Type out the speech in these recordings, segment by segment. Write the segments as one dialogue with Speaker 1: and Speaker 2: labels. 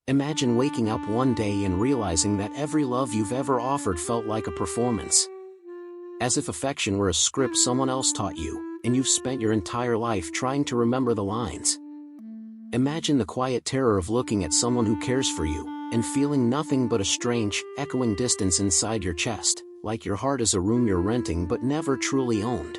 Speaker 1: Imagine waking up one day and realizing that every love you've ever offered felt like a performance. As if affection were a script someone else taught you, and you've spent your entire life trying to remember the lines. Imagine the quiet terror of looking at someone who cares for you, and feeling nothing but a strange, echoing distance inside your chest, like your heart is a room you're renting but never truly owned.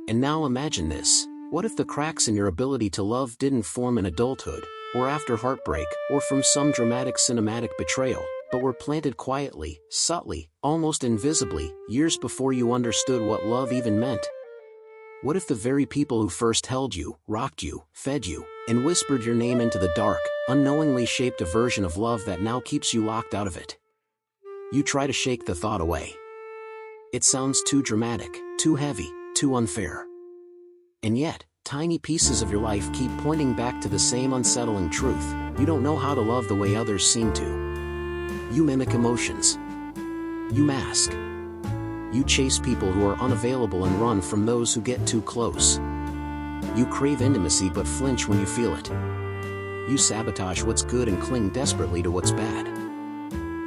Speaker 1: And now imagine this: what if the cracks in your ability to love didn't form in adulthood, or after heartbreak, or from some dramatic cinematic betrayal, but were planted quietly, subtly, almost invisibly, years before you understood what love even meant? What if the very people who first held you, rocked you, fed you, and whispered your name into the dark, unknowingly shaped a version of love that now keeps you locked out of it? You try to shake the thought away. It sounds too dramatic, too heavy, too unfair. And yet, tiny pieces of your life keep pointing back to the same unsettling truth: you don't know how to love the way others seem to. You mimic emotions. You mask. You chase people who are unavailable and run from those who get too close. You crave intimacy but flinch when you feel it. You sabotage what's good and cling desperately to what's bad.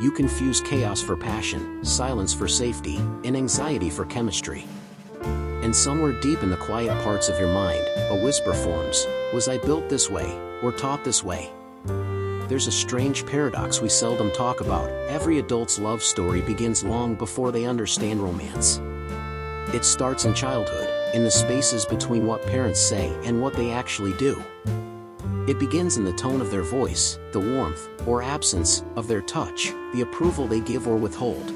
Speaker 1: You confuse chaos for passion, silence for safety, and anxiety for chemistry. And somewhere deep in the quiet parts of your mind, a whisper forms: was I built this way, or taught this way? There's a strange paradox we seldom talk about: every adult's love story begins long before they understand romance. It starts in childhood, in the spaces between what parents say and what they actually do. It begins in the tone of their voice, the warmth, or absence, of their touch, the approval they give or withhold.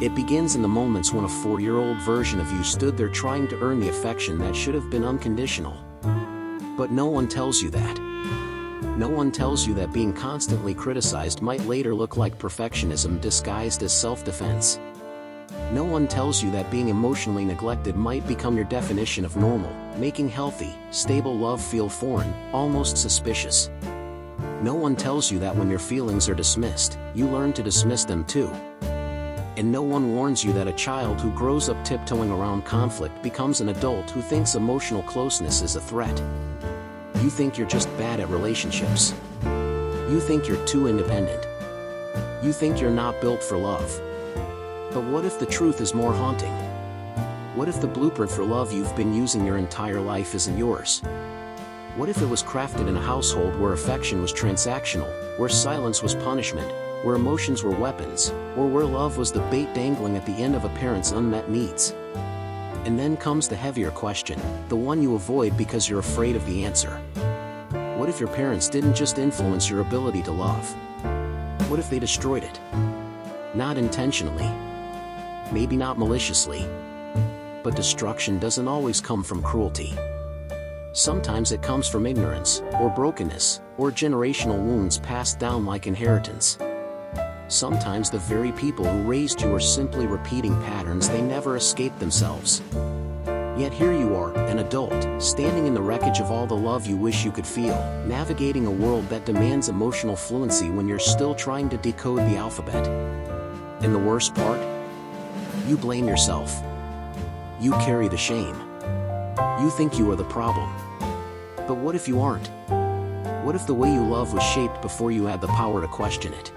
Speaker 1: It begins in the moments when a 4-year-old version of you stood there trying to earn the affection that should have been unconditional. But no one tells you that. No one tells you that being constantly criticized might later look like perfectionism disguised as self-defense. No one tells you that being emotionally neglected might become your definition of normal, making healthy, stable love feel foreign, almost suspicious. No one tells you that when your feelings are dismissed, you learn to dismiss them too. And no one warns you that a child who grows up tiptoeing around conflict becomes an adult who thinks emotional closeness is a threat. You think you're just bad at relationships. You think you're too independent. You think you're not built for love. But what if the truth is more haunting? What if the blueprint for love you've been using your entire life isn't yours? What if it was crafted in a household where affection was transactional, where silence was punishment, where emotions were weapons, or where love was the bait dangling at the end of a parent's unmet needs? And then comes the heavier question, the one you avoid because you're afraid of the answer. What if your parents didn't just influence your ability to love? What if they destroyed it? Not intentionally. Maybe not maliciously. But destruction doesn't always come from cruelty. Sometimes it comes from ignorance, or brokenness, or generational wounds passed down like inheritance. Sometimes the very people who raised you are simply repeating patterns they never escaped themselves. Yet here you are, an adult, standing in the wreckage of all the love you wish you could feel, navigating a world that demands emotional fluency when you're still trying to decode the alphabet. And the worst part? You blame yourself. You carry the shame. You think you are the problem. But what if you aren't? What if the way you love was shaped before you had the power to question it?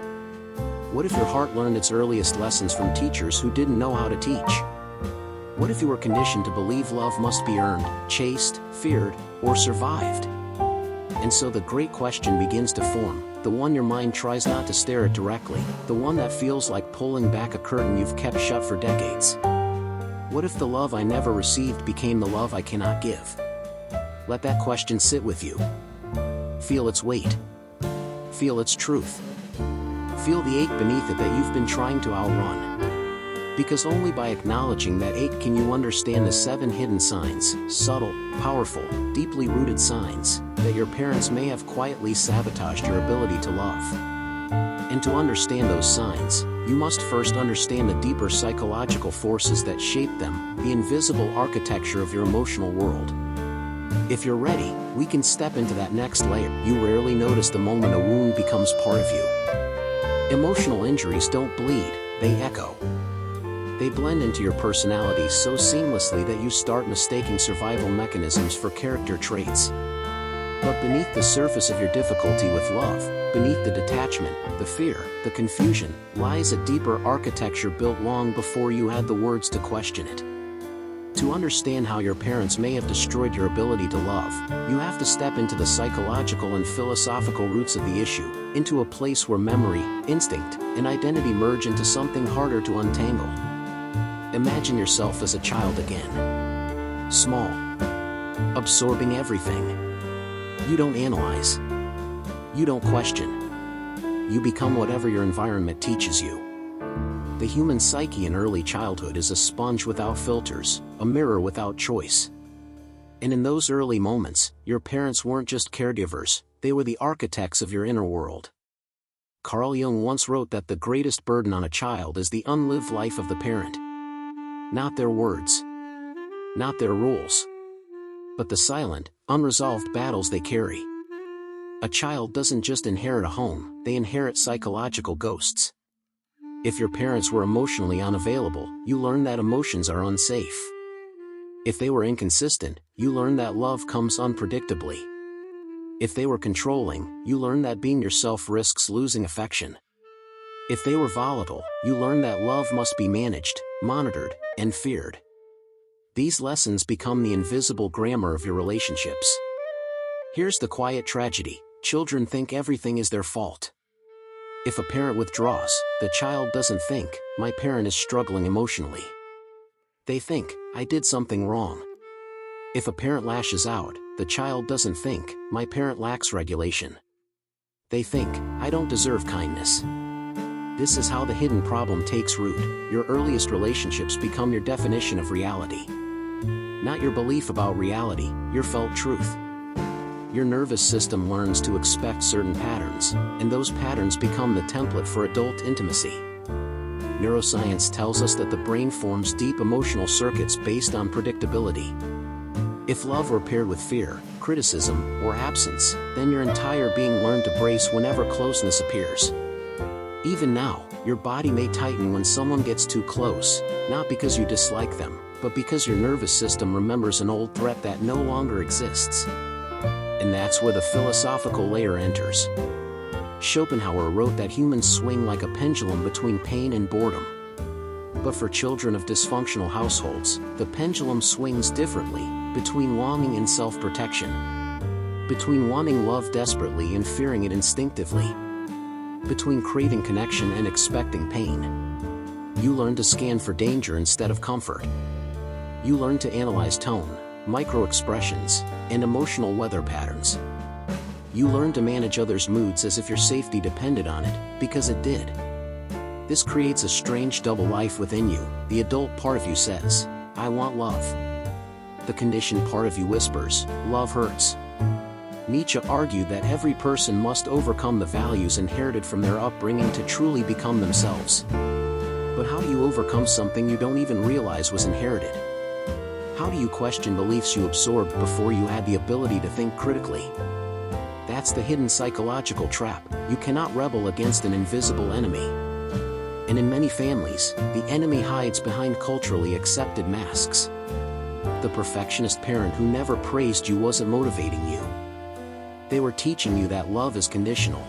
Speaker 1: What if your heart learned its earliest lessons from teachers who didn't know how to teach? What if you were conditioned to believe love must be earned, chased, feared, or survived? And so the great question begins to form, the one your mind tries not to stare at directly, the one that feels like pulling back a curtain you've kept shut for decades. What if the love I never received became the love I cannot give? Let that question sit with you. Feel its weight. Feel its truth. Feel the ache beneath it that you've been trying to outrun. Because only by acknowledging that ache can you understand the 7 hidden signs, subtle, powerful, deeply rooted signs, that your parents may have quietly sabotaged your ability to love. And to understand those signs, you must first understand the deeper psychological forces that shape them, the invisible architecture of your emotional world. If you're ready, we can step into that next layer. You rarely notice the moment a wound becomes part of you. Emotional injuries don't bleed, they echo. They blend into your personality so seamlessly that you start mistaking survival mechanisms for character traits. But beneath the surface of your difficulty with love, beneath the detachment, the fear, the confusion, lies a deeper architecture built long before you had the words to question it. To understand how your parents may have destroyed your ability to love, you have to step into the psychological and philosophical roots of the issue, into a place where memory, instinct, and identity merge into something harder to untangle. Imagine yourself as a child again. Small. Absorbing everything. You don't analyze. You don't question. You become whatever your environment teaches you. The human psyche in early childhood is a sponge without filters, a mirror without choice. And in those early moments, your parents weren't just caregivers, they were the architects of your inner world. Carl Jung once wrote that the greatest burden on a child is the unlived life of the parent. Not their words. Not their rules. But the silent, unresolved battles they carry. A child doesn't just inherit a home, they inherit psychological ghosts. If your parents were emotionally unavailable, you learn that emotions are unsafe. If they were inconsistent, you learn that love comes unpredictably. If they were controlling, you learn that being yourself risks losing affection. If they were volatile, you learn that love must be managed, monitored, and feared. These lessons become the invisible grammar of your relationships. Here's the quiet tragedy: children think everything is their fault. If a parent withdraws, the child doesn't think, "My parent is struggling emotionally." They think, "I did something wrong." If a parent lashes out, the child doesn't think, "My parent lacks regulation." They think, "I don't deserve kindness." This is how the hidden problem takes root. Your earliest relationships become your definition of reality. Not your belief about reality, your felt truth. Your nervous system learns to expect certain patterns, and those patterns become the template for adult intimacy. Neuroscience tells us that the brain forms deep emotional circuits based on predictability. If love were paired with fear, criticism, or absence, then your entire being learned to brace whenever closeness appears. Even now, your body may tighten when someone gets too close, not because you dislike them, but because your nervous system remembers an old threat that no longer exists. And that's where the philosophical layer enters. Schopenhauer wrote that humans swing like a pendulum between pain and boredom. But for children of dysfunctional households, the pendulum swings differently, between longing and self-protection. Between wanting love desperately and fearing it instinctively. Between craving connection and expecting pain. You learn to scan for danger instead of comfort. You learn to analyze tone, micro-expressions, and emotional weather patterns. You learn to manage others' moods as if your safety depended on it, because it did. This creates a strange double life within you. The adult part of you says, "I want love." The conditioned part of you whispers, "Love hurts." Nietzsche argued that every person must overcome the values inherited from their upbringing to truly become themselves. But how do you overcome something you don't even realize was inherited? How do you question beliefs you absorbed before you had the ability to think critically? That's the hidden psychological trap. You cannot rebel against an invisible enemy. And in many families, the enemy hides behind culturally accepted masks. The perfectionist parent who never praised you wasn't motivating you. They were teaching you that love is conditional.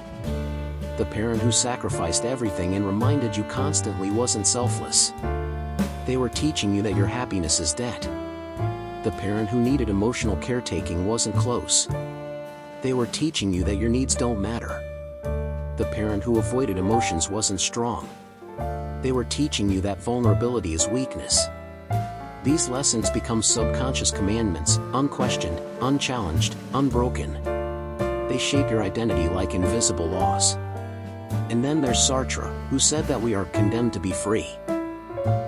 Speaker 1: The parent who sacrificed everything and reminded you constantly wasn't selfless. They were teaching you that your happiness is debt. The parent who needed emotional caretaking wasn't close. They were teaching you that your needs don't matter. The parent who avoided emotions wasn't strong. They were teaching you that vulnerability is weakness. These lessons become subconscious commandments, unquestioned, unchallenged, unbroken. They shape your identity like invisible laws. And then there's Sartre, who said that we are condemned to be free.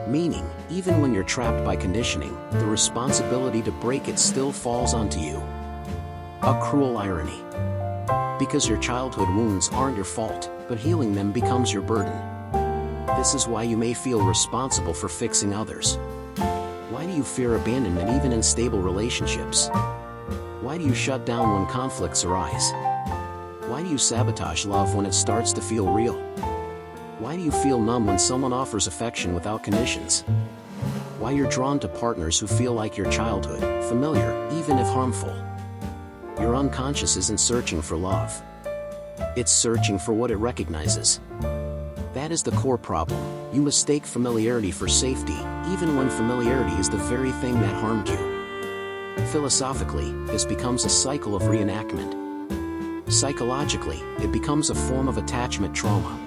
Speaker 1: Meaning, even when you're trapped by conditioning, the responsibility to break it still falls onto you. A cruel irony. Because your childhood wounds aren't your fault, but healing them becomes your burden. This is why you may feel responsible for fixing others. Why do you fear abandonment even in stable relationships? Why do you shut down when conflicts arise? Why do you sabotage love when it starts to feel real? Why do you feel numb when someone offers affection without conditions? Why you're drawn to partners who feel like your childhood, familiar, even if harmful. Your unconscious isn't searching for love. It's searching for what it recognizes. That is the core problem. You mistake familiarity for safety, even when familiarity is the very thing that harmed you. Philosophically, this becomes a cycle of reenactment. Psychologically, it becomes a form of attachment trauma.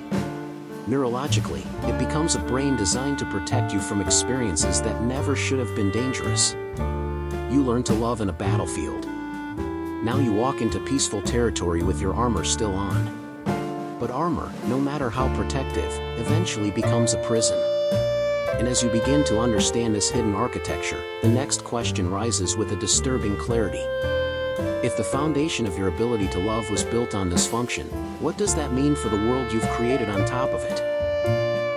Speaker 1: Neurologically, it becomes a brain designed to protect you from experiences that never should have been dangerous. You learn to love in a battlefield. Now you walk into peaceful territory with your armor still on. But armor, no matter how protective, eventually becomes a prison. And as you begin to understand this hidden architecture, the next question rises with a disturbing clarity. If the foundation of your ability to love was built on dysfunction, what does that mean for the world you've created on top of it?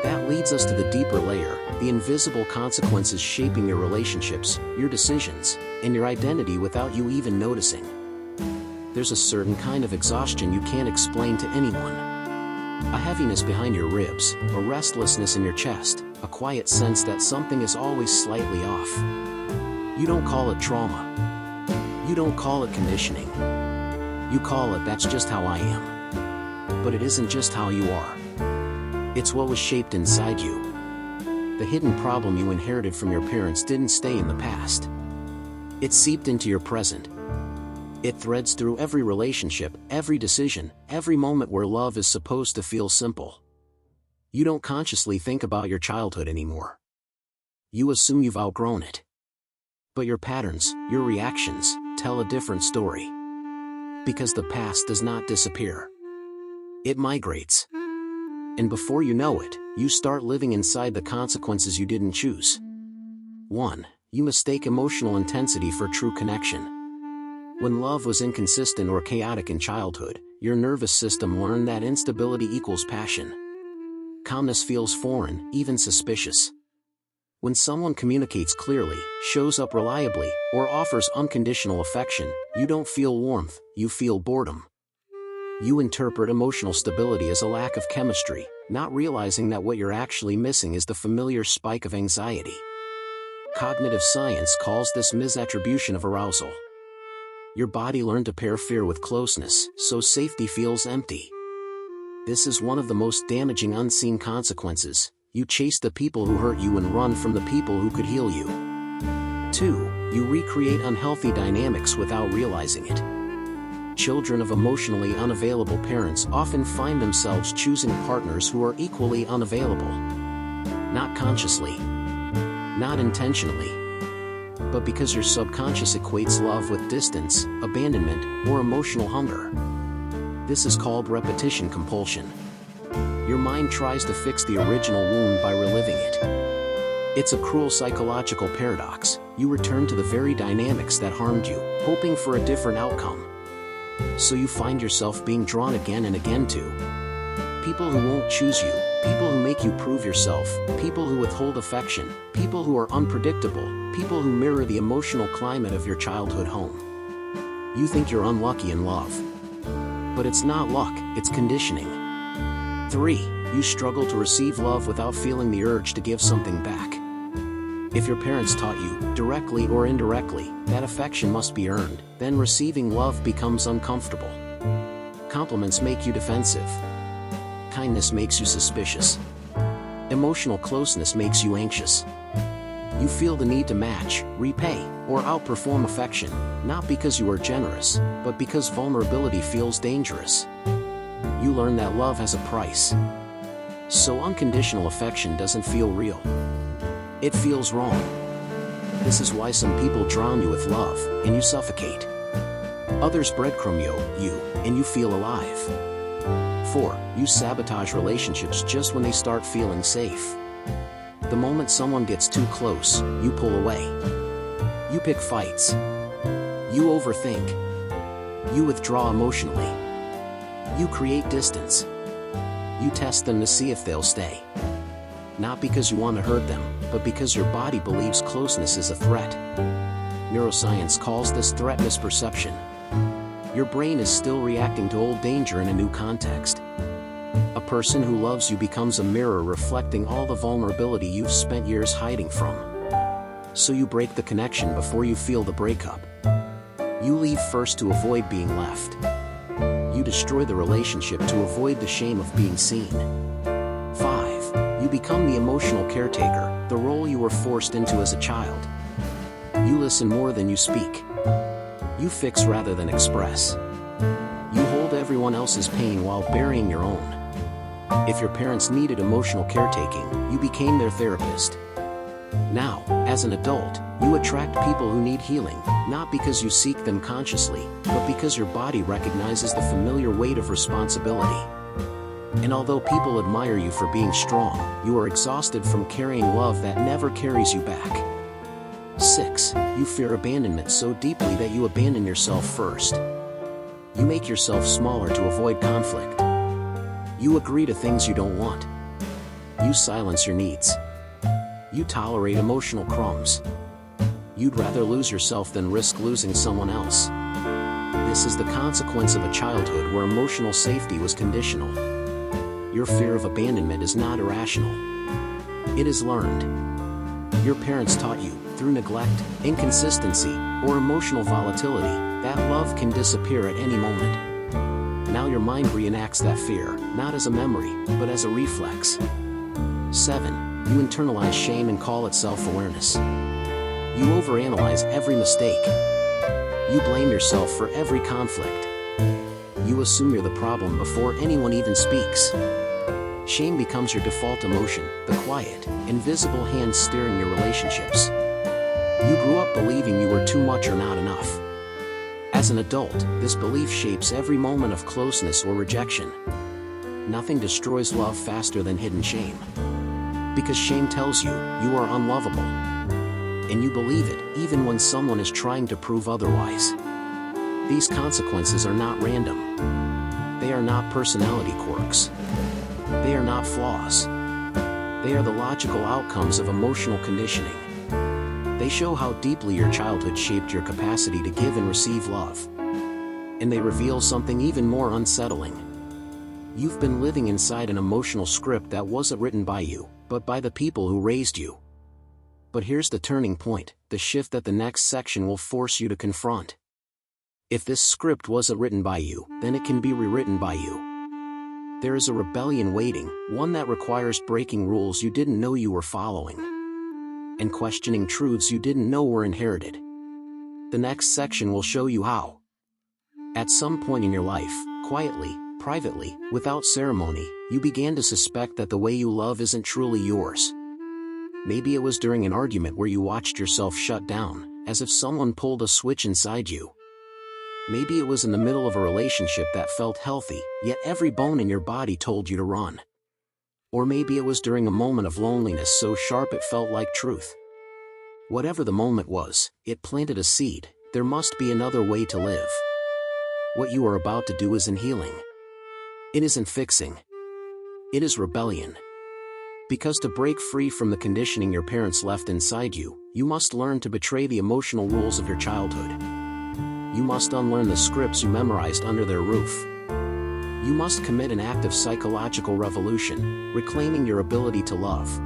Speaker 1: That leads us to the deeper layer, the invisible consequences shaping your relationships, your decisions, and your identity without you even noticing. There's a certain kind of exhaustion you can't explain to anyone. A heaviness behind your ribs, a restlessness in your chest, a quiet sense that something is always slightly off. You don't call it trauma. You don't call it conditioning. You call it "that's just how I am." But it isn't just how you are. It's what was shaped inside you. The hidden problem you inherited from your parents didn't stay in the past. It seeped into your present. It threads through every relationship, every decision, every moment where love is supposed to feel simple. You don't consciously think about your childhood anymore. You assume you've outgrown it. But your patterns, your reactions, tell a different story. Because the past does not disappear. It migrates. And before you know it, you start living inside the consequences you didn't choose. 1. You mistake emotional intensity for true connection. When love was inconsistent or chaotic in childhood, your nervous system learned that instability equals passion. Calmness feels foreign, even suspicious. When someone communicates clearly, shows up reliably, or offers unconditional affection, you don't feel warmth, you feel boredom. You interpret emotional stability as a lack of chemistry, not realizing that what you're actually missing is the familiar spike of anxiety. Cognitive science calls this misattribution of arousal. Your body learned to pair fear with closeness, so safety feels empty. This is one of the most damaging unseen consequences. You chase the people who hurt you and run from the people who could heal you. 2. You recreate unhealthy dynamics without realizing it. Children of emotionally unavailable parents often find themselves choosing partners who are equally unavailable. Not consciously. Not intentionally. But because your subconscious equates love with distance, abandonment, or emotional hunger. This is called repetition compulsion. Your mind tries to fix the original wound by reliving it. It's a cruel psychological paradox. You return to the very dynamics that harmed you, hoping for a different outcome. So you find yourself being drawn again and again to people who won't choose you, people who make you prove yourself, people who withhold affection, people who are unpredictable, people who mirror the emotional climate of your childhood home. You think you're unlucky in love. But it's not luck, it's conditioning. 3. You struggle to receive love without feeling the urge to give something back. If your parents taught you, directly or indirectly, that affection must be earned, then receiving love becomes uncomfortable. Compliments make you defensive. Kindness makes you suspicious. Emotional closeness makes you anxious. You feel the need to match, repay, or outperform affection, not because you are generous, but because vulnerability feels dangerous. You learn that love has a price. So unconditional affection doesn't feel real. It feels wrong. This is why some people drown you with love, and you suffocate. Others breadcrumb you, and you feel alive. 4. You sabotage relationships just when they start feeling safe. The moment someone gets too close, you pull away. You pick fights. You overthink. You withdraw emotionally. You create distance. You test them to see if they'll stay. Not because you want to hurt them, but because your body believes closeness is a threat. Neuroscience calls this threat misperception. Your brain is still reacting to old danger in a new context. A person who loves you becomes a mirror reflecting all the vulnerability you've spent years hiding from. So you break the connection before you feel the breakup. You leave first to avoid being left. You destroy the relationship to avoid the shame of being seen. 5. You become the emotional caretaker, the role you were forced into as a child. You listen more than you speak. You fix rather than express. You hold everyone else's pain while burying your own. If your parents needed emotional caretaking, you became their therapist. Now, as an adult, you attract people who need healing, not because you seek them consciously, but because your body recognizes the familiar weight of responsibility. And although people admire you for being strong, you are exhausted from carrying love that never carries you back. 6. You fear abandonment so deeply that you abandon yourself first. You make yourself smaller to avoid conflict. You agree to things you don't want. You silence your needs. You tolerate emotional crumbs. You'd rather lose yourself than risk losing someone else. This is the consequence of a childhood where emotional safety was conditional. Your fear of abandonment is not irrational. It is learned. Your parents taught you, through neglect, inconsistency, or emotional volatility, that love can disappear at any moment. Now your mind reenacts that fear, not as a memory, but as a reflex. 7. You internalize shame and call it self-awareness. You overanalyze every mistake. You blame yourself for every conflict. You assume you're the problem before anyone even speaks. Shame becomes your default emotion, the quiet, invisible hand steering your relationships. You grew up believing you were too much or not enough. As an adult, this belief shapes every moment of closeness or rejection. Nothing destroys love faster than hidden shame. Because shame tells you, you are unlovable. And you believe it, even when someone is trying to prove otherwise. These consequences are not random. They are not personality quirks. They are not flaws. They are the logical outcomes of emotional conditioning. They show how deeply your childhood shaped your capacity to give and receive love. And they reveal something even more unsettling. You've been living inside an emotional script that wasn't written by you, but by the people who raised you. But here's the turning point, the shift that the next section will force you to confront. If this script wasn't written by you, then it can be rewritten by you. There is a rebellion waiting, one that requires breaking rules you didn't know you were following, and questioning truths you didn't know were inherited. The next section will show you how. At some point in your life, quietly, privately, without ceremony, you began to suspect that the way you love isn't truly yours. Maybe it was during an argument where you watched yourself shut down, as if someone pulled a switch inside you. Maybe it was in the middle of a relationship that felt healthy, yet every bone in your body told you to run. Or maybe it was during a moment of loneliness so sharp it felt like truth. Whatever the moment was, it planted a seed. There must be another way to live. What you are about to do isn't healing. It isn't fixing. It is rebellion. Because to break free from the conditioning your parents left inside you, you must learn to betray the emotional rules of your childhood. You must unlearn the scripts you memorized under their roof. You must commit an act of psychological revolution, reclaiming your ability to love.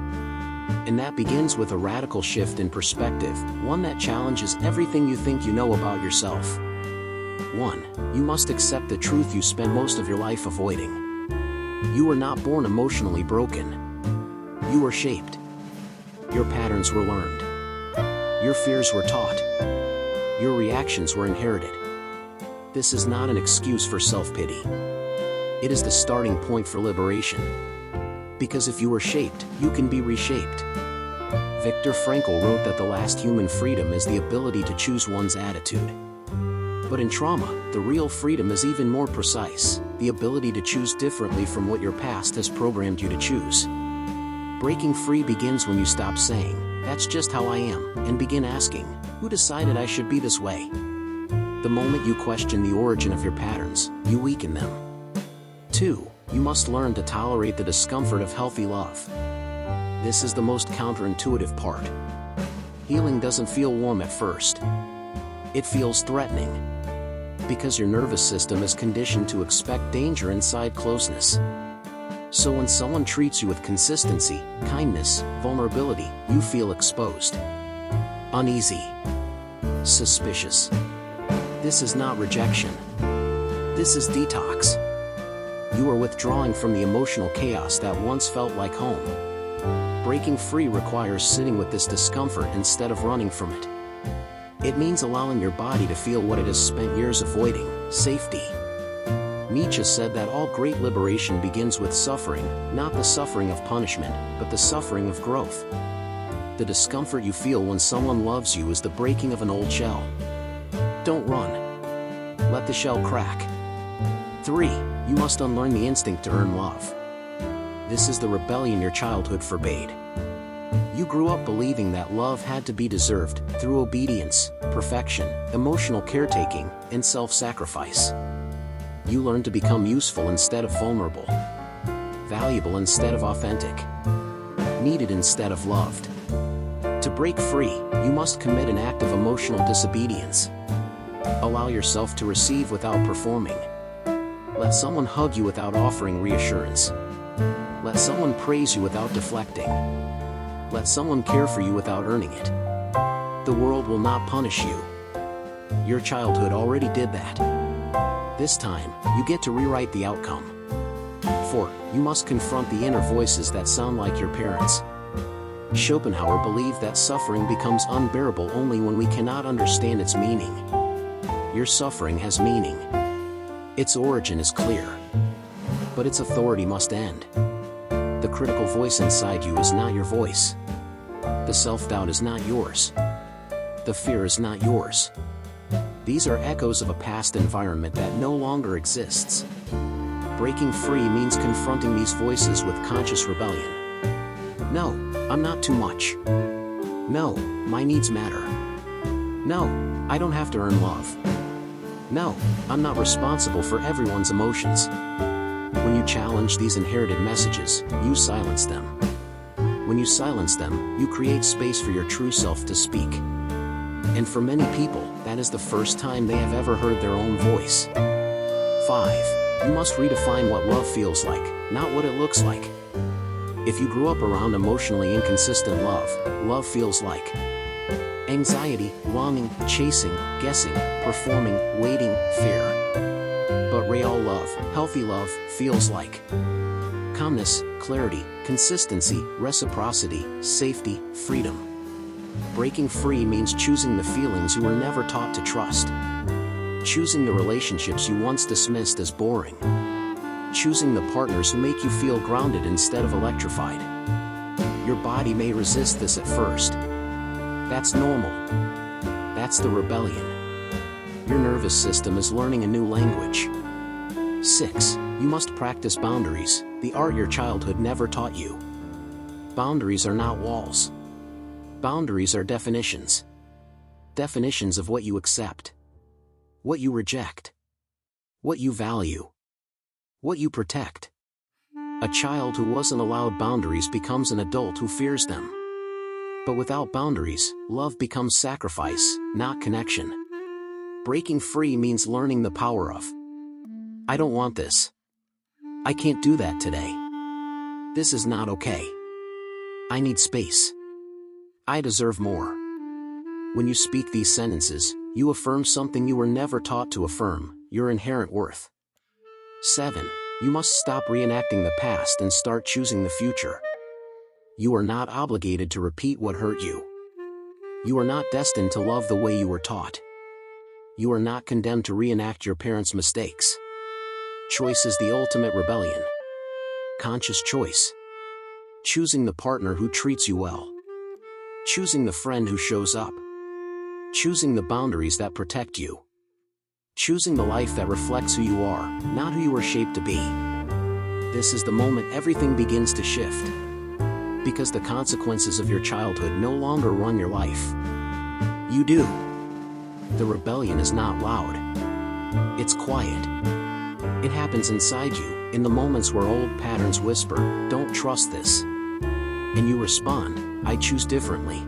Speaker 1: And that begins with a radical shift in perspective, one that challenges everything you think you know about yourself. 1. You must accept the truth you spend most of your life avoiding. You were not born emotionally broken. You were shaped. Your patterns were learned. Your fears were taught. Your reactions were inherited. This is not an excuse for self-pity. It is the starting point for liberation. Because if you were shaped, you can be reshaped. Viktor Frankl wrote that the last human freedom is the ability to choose one's attitude. But in trauma, the real freedom is even more precise, the ability to choose differently from what your past has programmed you to choose. Breaking free begins when you stop saying, "That's just how I am," and begin asking, "Who decided I should be this way?" The moment you question the origin of your patterns, you weaken them. 2. You must learn to tolerate the discomfort of healthy love. This is the most counterintuitive part. Healing doesn't feel warm at first. It feels threatening. Because your nervous system is conditioned to expect danger inside closeness. So when someone treats you with consistency, kindness, vulnerability, you feel exposed, uneasy, suspicious. This is not rejection. This is detox. You are withdrawing from the emotional chaos that once felt like home. Breaking free requires sitting with this discomfort instead of running from it. It means allowing your body to feel what it has spent years avoiding: safety. Nietzsche said that all great liberation begins with suffering, not the suffering of punishment, but the suffering of growth. The discomfort you feel when someone loves you is the breaking of an old shell. Don't run. Let the shell crack. 3. You must unlearn the instinct to earn love. This is the rebellion your childhood forbade. You grew up believing that love had to be deserved through obedience, perfection, emotional caretaking, and self-sacrifice. You learned to become useful instead of vulnerable, valuable instead of authentic, needed instead of loved. To break free, you must commit an act of emotional disobedience. Allow yourself to receive without performing. Let someone hug you without offering reassurance. Let someone praise you without deflecting. Let someone care for you without earning it. The world will not punish you. Your childhood already did that. This time, you get to rewrite the outcome. 4. You must confront the inner voices that sound like your parents. Schopenhauer believed that suffering becomes unbearable only when we cannot understand its meaning. Your suffering has meaning. Its origin is clear. But its authority must end. The critical voice inside you is not your voice. The self-doubt is not yours. The fear is not yours. These are echoes of a past environment that no longer exists. Breaking free means confronting these voices with conscious rebellion. No, I'm not too much. No, my needs matter. No, I don't have to earn love. No, I'm not responsible for everyone's emotions. When you challenge these inherited messages, you silence them. When you silence them, you create space for your true self to speak. And for many people, that is the first time they have ever heard their own voice. 5. You must redefine what love feels like, not what it looks like. If you grew up around emotionally inconsistent love, love feels like anxiety, longing, chasing, guessing, performing, waiting, fear. But real love, healthy love, feels like calmness, clarity, consistency, reciprocity, safety, freedom. Breaking free means choosing the feelings you were never taught to trust. Choosing the relationships you once dismissed as boring. Choosing the partners who make you feel grounded instead of electrified. Your body may resist this at first. That's normal. That's the rebellion. Your nervous system is learning a new language. 6. You must practice boundaries, the art your childhood never taught you. Boundaries are not walls. Boundaries are definitions. Definitions of what you accept, what you reject, what you value, what you protect. A child who wasn't allowed boundaries becomes an adult who fears them. But without boundaries, love becomes sacrifice, not connection. Breaking free means learning the power of I don't want this. I can't do that today. This is not okay. I need space. I deserve more. When you speak these sentences, you affirm something you were never taught to affirm: your inherent worth. 7. You must stop reenacting the past and start choosing the future. You are not obligated to repeat what hurt you. You are not destined to love the way you were taught. You are not condemned to reenact your parents' mistakes. Choice is the ultimate rebellion. Conscious choice. Choosing the partner who treats you well. Choosing the friend who shows up. Choosing the boundaries that protect you. Choosing the life that reflects who you are, not who you were shaped to be. This is the moment everything begins to shift. Because the consequences of your childhood no longer run your life. You do. The rebellion is not loud. It's quiet. It happens inside you, in the moments where old patterns whisper, "Don't trust this." And you respond, "I choose differently."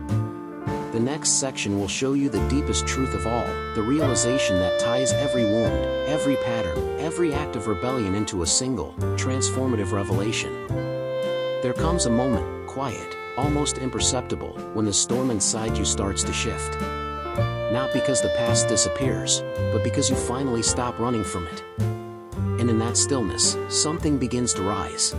Speaker 1: The next section will show you the deepest truth of all, the realization that ties every wound, every pattern, every act of rebellion into a single, transformative revelation. There comes a moment, quiet, almost imperceptible, when the storm inside you starts to shift. Not because the past disappears, but because you finally stop running from it. and in that stillness, something begins to rise.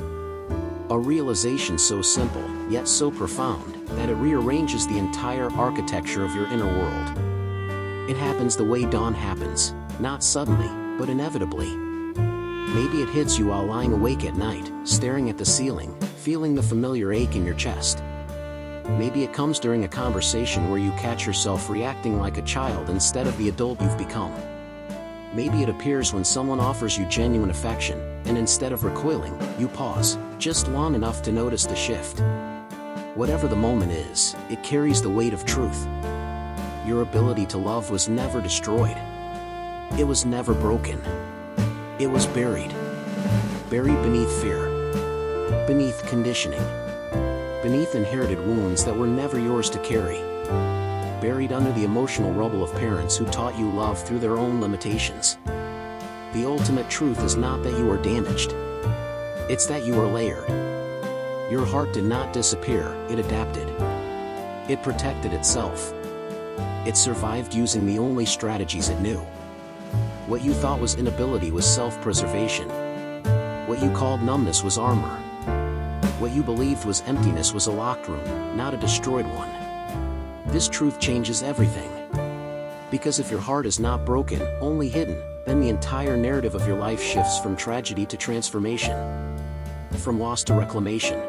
Speaker 1: A realization so simple, yet so profound, that it rearranges the entire architecture of your inner world. It happens the way dawn happens, not suddenly, but inevitably. Maybe it hits you while lying awake at night, staring at the ceiling, feeling the familiar ache in your chest. Maybe it comes during a conversation where you catch yourself reacting like a child instead of the adult you've become. Maybe it appears when someone offers you genuine affection, and instead of recoiling, you pause, just long enough to notice the shift. Whatever the moment is, it carries the weight of truth. Your ability to love was never destroyed. It was never broken. It was buried. Buried beneath fear. Beneath conditioning. Beneath inherited wounds that were never yours to carry. Buried under the emotional rubble of parents who taught you love through their own limitations. The ultimate truth is not that you are damaged. It's that you are layered. Your heart did not disappear, it adapted. It protected itself. It survived using the only strategies it knew. What you thought was inability was self-preservation. What you called numbness was armor. What you believed was emptiness was a locked room, not a destroyed one. This truth changes everything. Because if your heart is not broken, only hidden, then the entire narrative of your life shifts from tragedy to transformation. From loss to reclamation.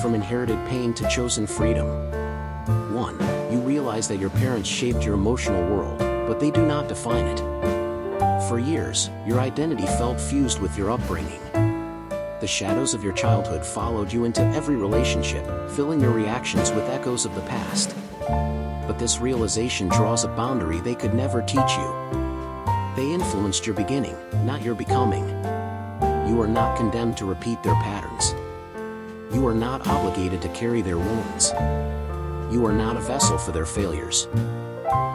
Speaker 1: From inherited pain to chosen freedom. 1. You realize that your parents shaped your emotional world, but they do not define it. For years, your identity felt fused with your upbringing. The shadows of your childhood followed you into every relationship, filling your reactions with echoes of the past. But this realization draws a boundary they could never teach you. They influenced your beginning, not your becoming. You are not condemned to repeat their patterns. You are not obligated to carry their wounds. You are not a vessel for their failures.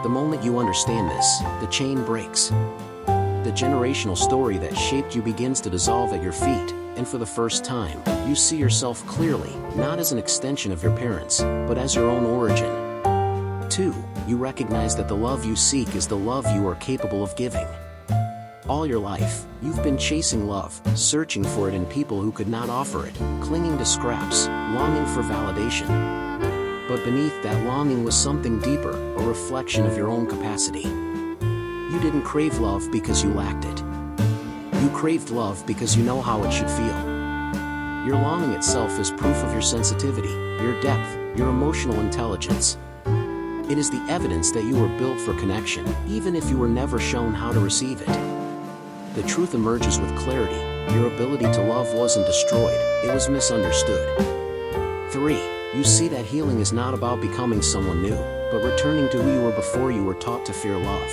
Speaker 1: The moment you understand this, the chain breaks. The generational story that shaped you begins to dissolve at your feet, and for the first time, you see yourself clearly, not as an extension of your parents, but as your own origin. 2. You recognize that the love you seek is the love you are capable of giving. All your life, you've been chasing love, searching for it in people who could not offer it, clinging to scraps, longing for validation. But beneath that longing was something deeper, a reflection of your own capacity. You didn't crave love because you lacked it. You craved love because you know how it should feel. Your longing itself is proof of your sensitivity, your depth, your emotional intelligence. It is the evidence that you were built for connection, even if you were never shown how to receive it. The truth emerges with clarity. Your ability to love wasn't destroyed, it was misunderstood. 3. You see that healing is not about becoming someone new, but returning to who you were before you were taught to fear love.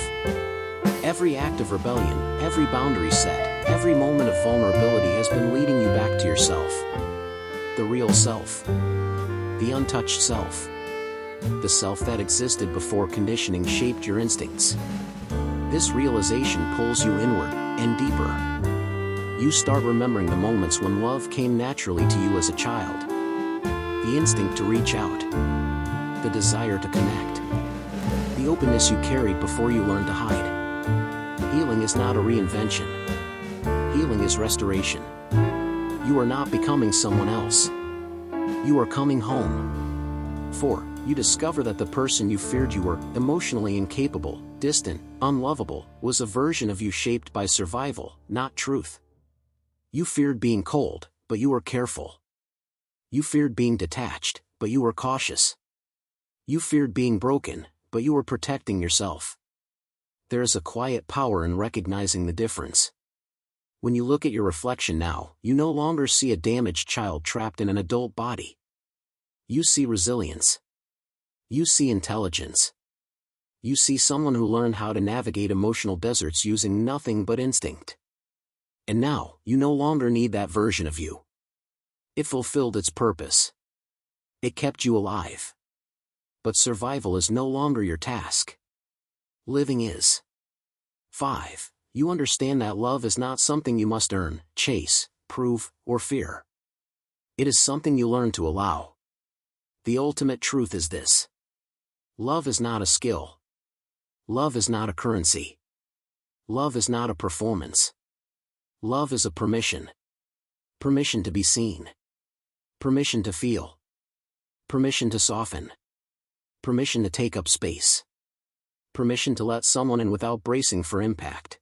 Speaker 1: Every act of rebellion, every boundary set, every moment of vulnerability has been leading you back to yourself. The real self. The untouched self. The self that existed before conditioning shaped your instincts. This realization pulls you inward, and deeper. You start remembering the moments when love came naturally to you as a child. The instinct to reach out. The desire to connect. The openness you carried before you learned to hide. Healing is not a reinvention. Healing is restoration. You are not becoming someone else. You are coming home. 4. You discover that the person you feared you were, emotionally incapable, distant, unlovable, was a version of you shaped by survival, not truth. You feared being cold, but you were careful. You feared being detached, but you were cautious. You feared being broken, but you were protecting yourself. There is a quiet power in recognizing the difference. When you look at your reflection now, you no longer see a damaged child trapped in an adult body. You see resilience. You see intelligence. You see someone who learned how to navigate emotional deserts using nothing but instinct. And now, you no longer need that version of you. It fulfilled its purpose. It kept you alive. But survival is no longer your task. Living is. 5. You understand that love is not something you must earn, chase, prove, or fear. It is something you learn to allow. The ultimate truth is this. Love is not a skill. Love is not a currency. Love is not a performance. Love is a permission. Permission to be seen. Permission to feel. Permission to soften. Permission to take up space. Permission to let someone in without bracing for impact.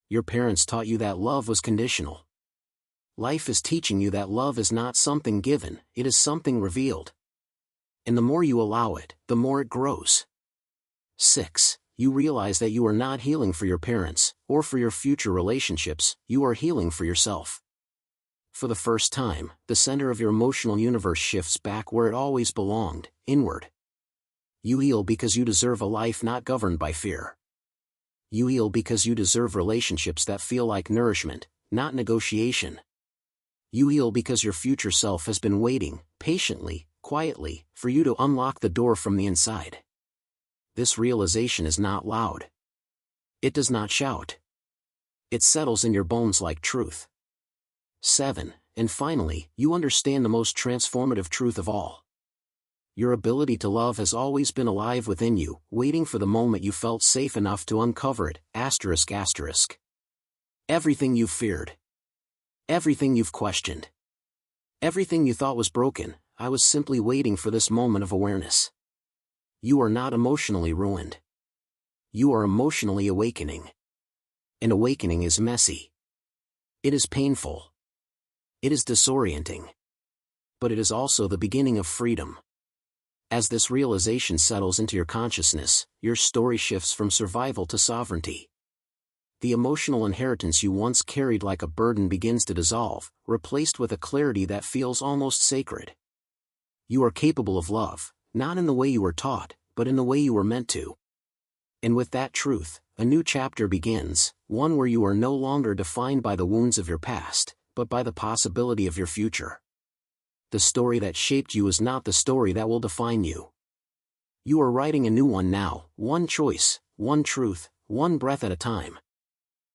Speaker 1: Your parents taught you that love was conditional. Life is teaching you that love is not something given, it is something revealed. And the more you allow it, the more it grows. 6. You realize that you are not healing for your parents, or for your future relationships, you are healing for yourself. For the first time, the center of your emotional universe shifts back where it always belonged, inward. You heal because you deserve a life not governed by fear. You heal because you deserve relationships that feel like nourishment, not negotiation. You heal because your future self has been waiting, patiently, quietly, for you to unlock the door from the inside. This realization is not loud. It does not shout. It settles in your bones like truth. 7. And finally, you understand the most transformative truth of all. Your ability to love has always been alive within you, waiting for the moment you felt safe enough to uncover it, ***. Everything you've feared. Everything you've questioned. Everything you thought was broken, I was simply waiting for this moment of awareness. You are not emotionally ruined. You are emotionally awakening. An awakening is messy. It is painful. It is disorienting. But it is also the beginning of freedom. As this realization settles into your consciousness, your story shifts from survival to sovereignty. The emotional inheritance you once carried like a burden begins to dissolve, replaced with a clarity that feels almost sacred. You are capable of love, not in the way you were taught, but in the way you were meant to. And with that truth, a new chapter begins, one where you are no longer defined by the wounds of your past, but by the possibility of your future. The story that shaped you is not the story that will define you. You are writing a new one now, one choice, one truth, one breath at a time.